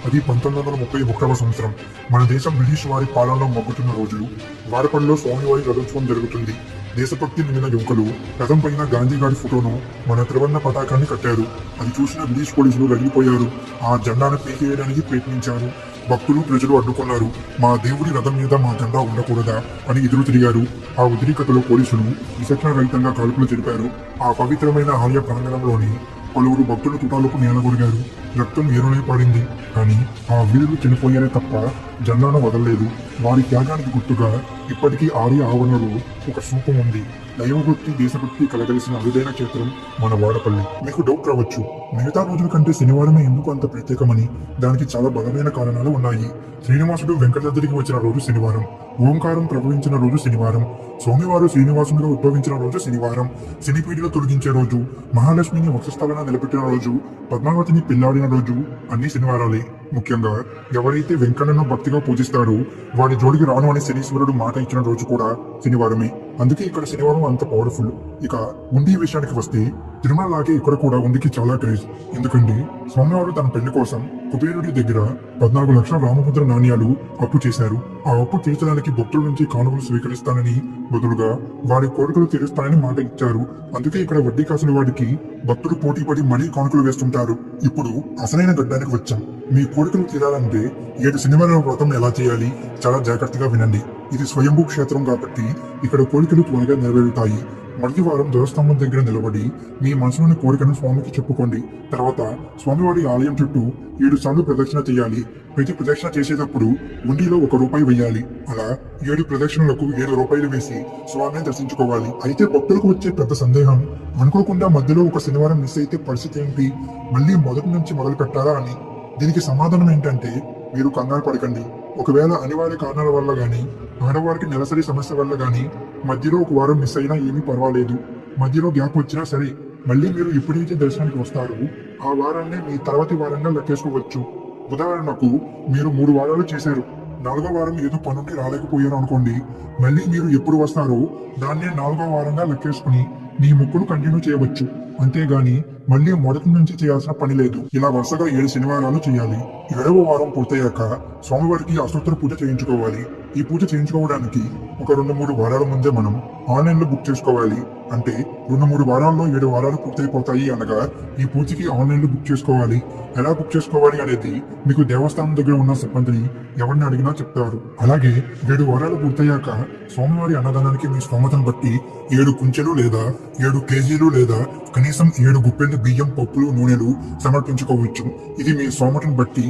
అది 1931వ సంవత్సరం. మన దేశం బ్రిటిష్ వారి పాలనలో మగ్గుతున్న రోజులు. వాడపల్లిలో స్వామివారి రథోత్సవం జరుగుతుంది. దేశభక్తి నిండిన యువకులు రథం పైన గాంధీగారి ఫోటోను, మన త్రివర్ణ పతాకాన్ని కట్టారు. అది చూసిన బ్రిటిష్ పోలీసులు రగిలిపోయారు. ఆ జెండాను పీకేయడానికి ప్రయత్నించారు. భక్తులు, ప్రజలు అడ్డుకున్నారు. మా దేవుడి రథం మీద మా జెండా ఉండకూడదా అని ఎదురు తిరిగారు. ఆ ఉద్రిక్తతలో పోలీసులు విచక్షణ రహితంగా కాల్పులు జరిపారు. ఆ పవిత్రమైన ఆలయ ప్రాంగణంలోని పలువురు భక్తులు తుటాలకు నేలగొరిగారు. రక్తం ఏరులై పడింది. కానీ ఆ వీరులు చనిపోయారే తప్ప జెండాను వదలలేదు. వారి త్యాగానికి గుర్తుగా ఇప్పటికీ ఆలయ ఆవరణలో ఒక స్థూపం ఉంది. దైవభక్తి, దేశభక్తి కలగలిసిన అరుదైన క్షేత్రం మన వాడపల్లి. మీకు డౌట్ రావచ్చు, మిగతా రోజుల కంటే శనివారమే ఎందుకు అంత ప్రత్యేకమని. దానికి చాలా బలమైన కారణాలు ఉన్నాయి. శ్రీనివాసుడు వెంకటాద్రికి వచ్చిన రోజు శనివారం. ఓంకారం ప్రభవించిన రోజు శనివారం. స్వామివారు శ్రీనివాసునిగా ఉద్భవించిన రోజు శనివారం. శనిపీడిలో తొలగించే రోజు, మహాలక్ష్మిని వక్షస్థలన నిలబెట్టిన రోజు, పద్మావతిని పెళ్లాడిన రోజు అన్ని శనివారాలే. ముఖ్యంగా ఎవరైతే వెంకన్నను భక్తిగా పూజిస్తారో వాడి జోడికి రాను అని శనీశ్వరుడు మాట ఇచ్చిన రోజు కూడా శనివారమే. అందుకే ఇక్కడ శనివారం అంత పవర్ఫుల్. ఇక ఉండి విషయానికి వస్తే, తిరుమల లాగే ఇక్కడ కూడా ఉండికి చాలా క్రేజ్. ఎందుకంటే స్వామివారు తన పెళ్లి కోసం కుబేరుడి దగ్గర 14 లక్షల రామముద్ర నాణ్యాలు అప్పు చేశారు. ఆ అప్పు తీర్చడానికి భక్తుల నుంచి కానుకలు స్వీకరిస్తానని, బదులుగా వారి కోరికలు తీరుస్తానని మాట ఇచ్చారు. అందుకే ఇక్కడ వడ్డీ కాసుల వాడికి భక్తులు పోటీ పడి మరీ కానుకలు వేస్తుంటారు. ఇప్పుడు అసలైన గడ్డానికి వచ్చాం. మీ కోరికలు తీరాలంటే 7 శనివారాల వ్రతం ఎలా చేయాలి చాలా జాగ్రత్తగా వినండి. ఇది స్వయంభూ క్షేత్రం కాబట్టి ఇక్కడ కోరికలు త్వరగా నెరవేరుతాయి. మొదటి వారం ధ్వజస్తంభం దగ్గర నిలబడి మీ మనసులోని కోరికను స్వామికి చెప్పుకోండి. తర్వాత స్వామివారి ఆలయం చుట్టూ 7 సార్లు ప్రదక్షిణ చేయాలి. ప్రతి ప్రదక్షిణ చేసేటప్పుడు ఉండిలో 1 రూపాయి వేయాలి. అలా 7 ప్రదక్షిణలకు 7 రూపాయలు వేసి స్వామిని దర్శించుకోవాలి. అయితే భక్తులకు వచ్చే పెద్ద సందేహం, అనుకోకుండా మధ్యలో ఒక శనివారం మిస్ అయితే పరిస్థితి ఏంటి, మళ్ళీ మొదటి నుంచి మొదలు పెట్టాలా అని. దీనికి సమాధానం ఏంటంటే, మీరు కంగారు పడకండి. ఒకవేళ అనివార్య కారణాల వల్ల గానీ, ఆడవారికి నెలసరి సమస్య వల్ల గానీ మధ్యలో ఒక వారం మిస్ అయినా ఏమీ పర్వాలేదు. మధ్యలో గ్యాప్ వచ్చినా సరే, మళ్ళీ మీరు ఎప్పుడైతే దర్శనానికి వస్తారో ఆ వారాన్నే మీ తర్వాతి వారంగా లెక్కేసుకోవచ్చు. ఉదాహరణకు మీరు 3 వారాలు చేశారు, 4వ వారం ఏదో పనుండి రాలేకపోయారు అనుకోండి. మళ్ళీ మీరు ఎప్పుడు వస్తారో దాన్నే 4వ వారంగా లెక్కేసుకుని మీ మొక్కులు కంటిన్యూ చేయవచ్చు. అంతేగాని మళ్ళీ మొదటి నుంచి చేయాల్సిన పని లేదు. ఇలా వరుసగా 7 శనివారాలు చేయాలి. 7వ వారం పూర్తయ్యాక స్వామివారికి అష్టోత్తర పూజ చేయించుకోవాలి. ఈ పూజ చేయించుకోవడానికి ఒక 2-3 వారాల ముందే మనం ఆన్లైన్ లో బుక్ చేసుకోవాలి. అంటే 2-3 వారాల్లో 7 వారాలు పూర్తయిపోతాయి అనగా ఈ పూజకి ఆన్లైన్ లో బుక్ చేసుకోవాలి. ఎలా బుక్ చేసుకోవాలి అనేది మీకు దేవస్థానం దగ్గర ఉన్న సిబ్బందిని ఎవరిని అడిగినా చెప్తారు. అలాగే 7 వారాలు పూర్తయ్యాక స్వామివారి అన్నదానానికి మీ స్తోమతను బట్టి 7 కుంచెలు లేదా 7 కేజీలు లేదా కనీసం 7 గుప్పెళ్ళు బియ్యం, పప్పులు, నూనెలు సమర్పించుకోవచ్చు. ఇది మీ స్తోమతను బట్టి